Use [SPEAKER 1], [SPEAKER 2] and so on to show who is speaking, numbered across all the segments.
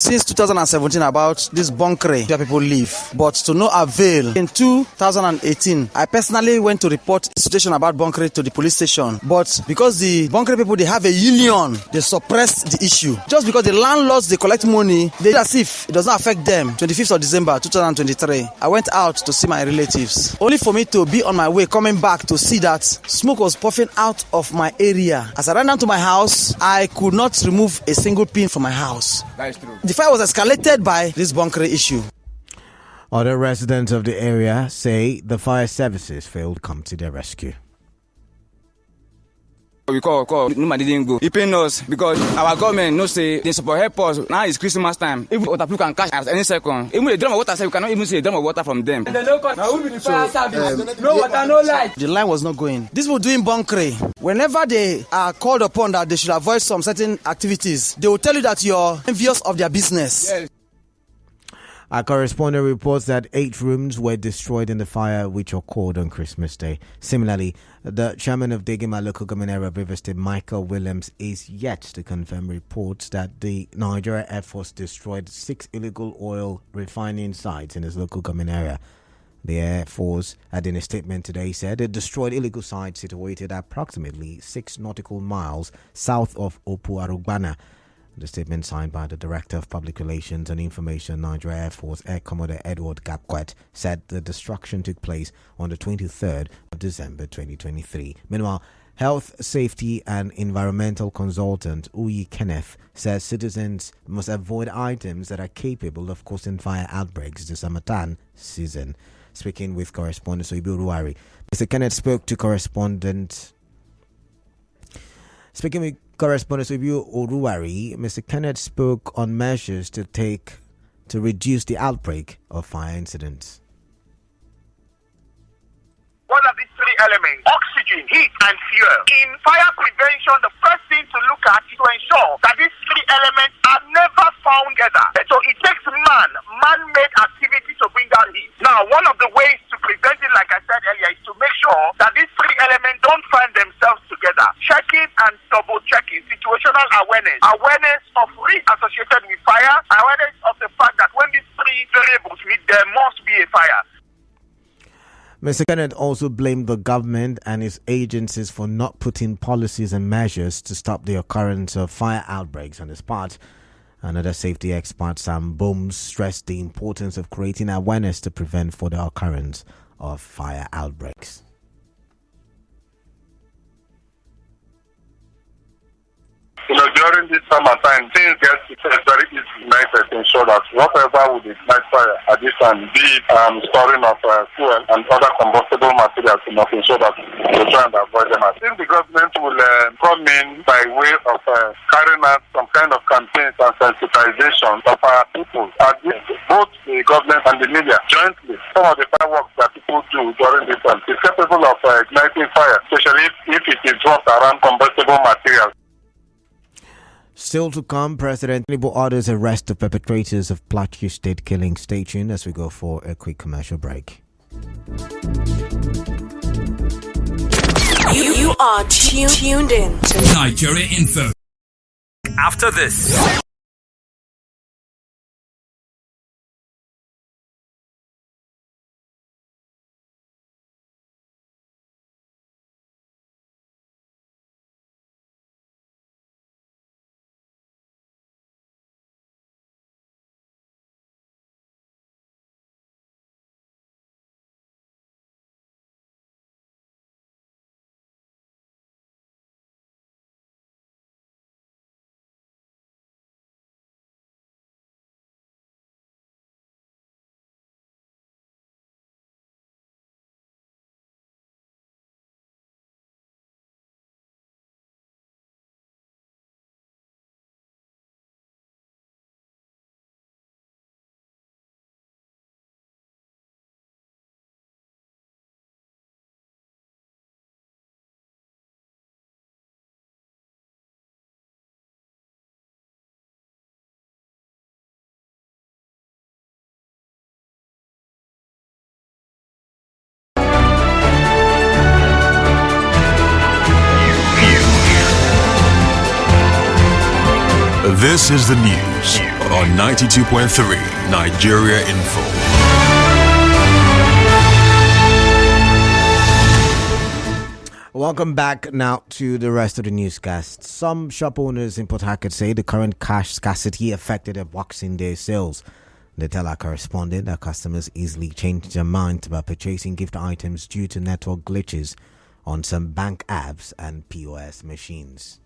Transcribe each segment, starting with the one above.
[SPEAKER 1] Since 2017 about this bunkering where people live, but to no avail. In 2018, I personally went to report the situation about bunkering to the police station, but because the bunkering people, they have a union, they suppressed the issue. Just because the landlords, they collect money, they as if it does not affect them. 25th of December 2023, I went out to see my relatives, only for me to be on my way coming back to see that smoke was puffing out of my area. As I ran down to my house, I could not remove a single pin from my house.
[SPEAKER 2] That is true.
[SPEAKER 1] The fire was escalated by this bunkering issue.
[SPEAKER 3] Other residents of the area say the fire services failed to come to their rescue.
[SPEAKER 2] We call, Numa didn't go. He paid us because our government knows say they support help us. Now it's Christmas time. If water people can catch at any second. Even the drum of water, say we cannot even see a drum of water from them.
[SPEAKER 4] Now who be the fire service? No water, no light.
[SPEAKER 1] The line was not going. These people doing bunkering, whenever they are called upon that they should avoid some certain activities, they will tell you that you're envious of their business.
[SPEAKER 2] Yes.
[SPEAKER 3] Our correspondent reports that 8 rooms were destroyed in the fire which occurred on Christmas Day. Similarly, the chairman of Degima Local Government Area of River State, Michael Williams, is yet to confirm reports that the Nigeria Air Force destroyed 6 illegal oil refining sites in his local government area. The Air Force, in a statement today, said it destroyed illegal sites situated approximately 6 nautical miles south of Opu-Arugbana. The statement signed by the Director of Public Relations and Information, Nigeria Air Force, Air Commodore Edward Gapquet, said the destruction took place on the 23rd of December 2023. Meanwhile, Health, Safety and Environmental Consultant Uyi Kenneth says citizens must avoid items that are capable of causing fire outbreaks this Ramadan season. Speaking with correspondent Soibu Ruwari, Mr. Kenneth spoke to correspondent Review Oruwari. Mr. Kenneth spoke on measures to take to reduce the outbreak of fire incidents.
[SPEAKER 5] What are these 3 elements? Oxygen, heat, and fuel. In fire prevention, the first thing to look at is to ensure that these 3 elements are never found together. So it takes man-made activity to bring down heat. Now, one of the ways to prevent it, like I said earlier, is to make sure that these 3 elements don't find themselves together. Checking and double-checking, situational awareness, awareness of risk associated with fire, awareness of the fact that when these 3 variables meet, there must be a fire.
[SPEAKER 3] Mr. Kenneth also blamed the government and its agencies for not putting policies and measures to stop the occurrence of fire outbreaks on his part. Another safety expert, Sam Booms, stressed the importance of creating awareness to prevent further occurrence of fire outbreaks.
[SPEAKER 6] During this summertime, things get very easy to ensure that whatever would ignite fire at this time, be it storing of fuel and other combustible materials, to ensure that we try and avoid them. I think the government will come in by way of carrying out some kind of campaigns and sensitization of our people. Both the government and the media jointly, some of the fireworks that people do during this time is capable of igniting fire, especially if it is dropped around combustible materials.
[SPEAKER 3] Still to come, President Tinubu orders arrest of perpetrators of Plateau State killing. Stay tuned as we go for a quick commercial break.
[SPEAKER 7] You are tuned in to
[SPEAKER 8] Nigeria Info. After this.
[SPEAKER 9] This is the news on 92.3 Nigeria Info.
[SPEAKER 3] Welcome back now to the rest of the newscast. Some shop owners in Port Harcourt say the current cash scarcity affected their Boxing Day sales. They tell our correspondent that customers easily change their mind about purchasing gift items due to network glitches on some bank apps and POS machines.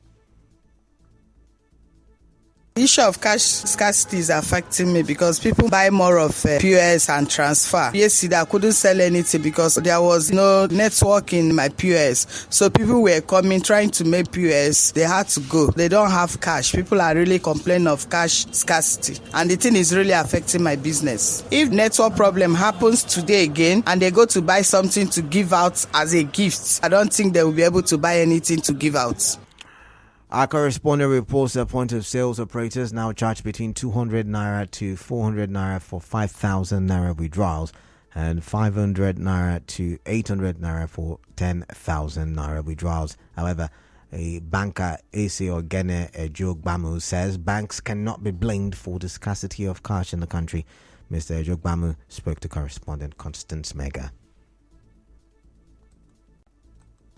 [SPEAKER 10] The issue of cash scarcity is affecting me because people buy more of POS and transfer. Yesterday, I couldn't sell anything because there was no network in my POS. So people were coming, trying to make POS. They had to go. They don't have cash. People are really complaining of cash scarcity. And the thing is really affecting my business. If network problem happens today again and they go to buy something to give out as a gift, I don't think they will be able to buy anything to give out.
[SPEAKER 3] Our correspondent reports that point of sales operators now charge between 200 naira to 400 naira for 5,000 naira withdrawals and 500 naira to 800 naira for 10,000 naira withdrawals. However, a banker, Ese Ogene Ejogbamu, says banks cannot be blamed for the scarcity of cash in the country. Mr. Ejogbamu spoke to correspondent Constance Mega.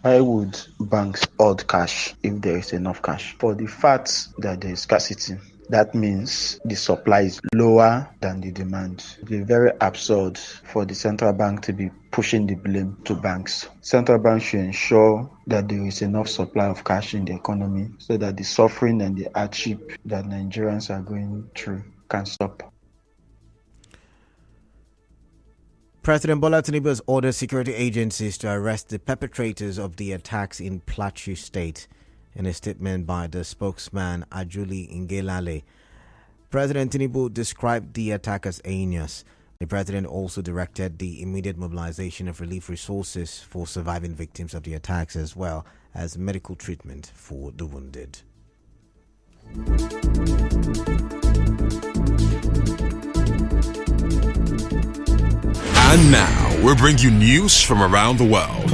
[SPEAKER 11] Why would banks hold cash if there is enough cash? For the fact that there is scarcity, that means the supply is lower than the demand. It is very absurd for the central bank to be pushing the blame to banks. Central bank should ensure that there is enough supply of cash in the economy so that the suffering and the hardship that Nigerians are going through can stop.
[SPEAKER 3] President Bola Tinubu has ordered security agencies to arrest the perpetrators of the attacks in Plateau State. In a statement by the spokesman Ajuli Ngelale, President Tinubu described the attack as heinous. The president also directed the immediate mobilization of relief resources for surviving victims of the attacks as well as medical treatment for the wounded.
[SPEAKER 9] And now, we bring you news from around the world.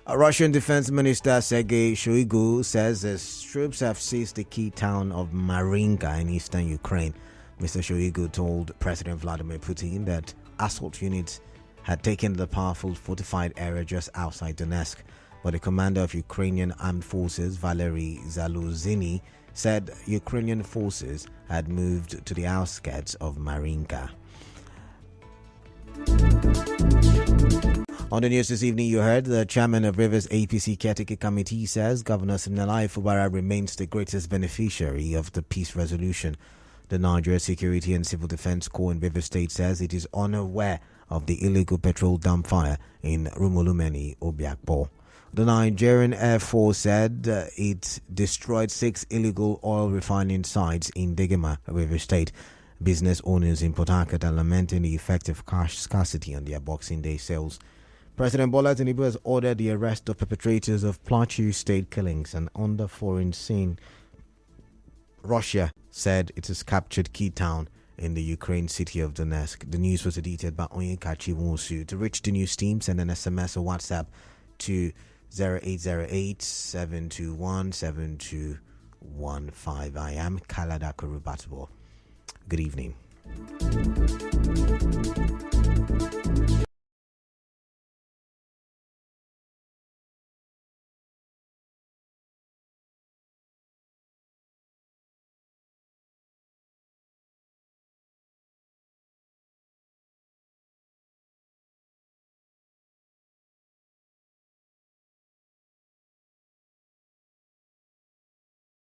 [SPEAKER 3] Russian Defense Minister Sergei Shoigu says his troops have seized the key town of Marinka in eastern Ukraine. Mr. Shoigu told President Vladimir Putin that assault units had taken the powerful fortified area just outside Donetsk, but the commander of Ukrainian Armed Forces, Valery Zaluzhny, said Ukrainian forces had moved to the outskirts of Marinka. On the news this evening, you heard the chairman of Rivers APC Caretaker Committee says Governor Siminalayi Fubara remains the greatest beneficiary of the peace resolution. The Nigeria Security and Civil Defense Corps in Rivers State says it is unaware of the illegal petrol dump fire in Rumolumeni, Obiakpo. The Nigerian Air Force said it destroyed 6 illegal oil refining sites in Degema, Rivers State. Business owners in Port Harcourt are lamenting the effect of cash scarcity on their Boxing Day sales. President Bola Tinubu has ordered the arrest of perpetrators of Plateau State killings and under foreign scene. Russia said it has captured key town in the Ukraine city of Donetsk. The news was edited by Onyekachi Wonsu. To reach the news team, send an SMS or WhatsApp to 0808 721 7215. I am Kalada Kurubatubo. Good evening.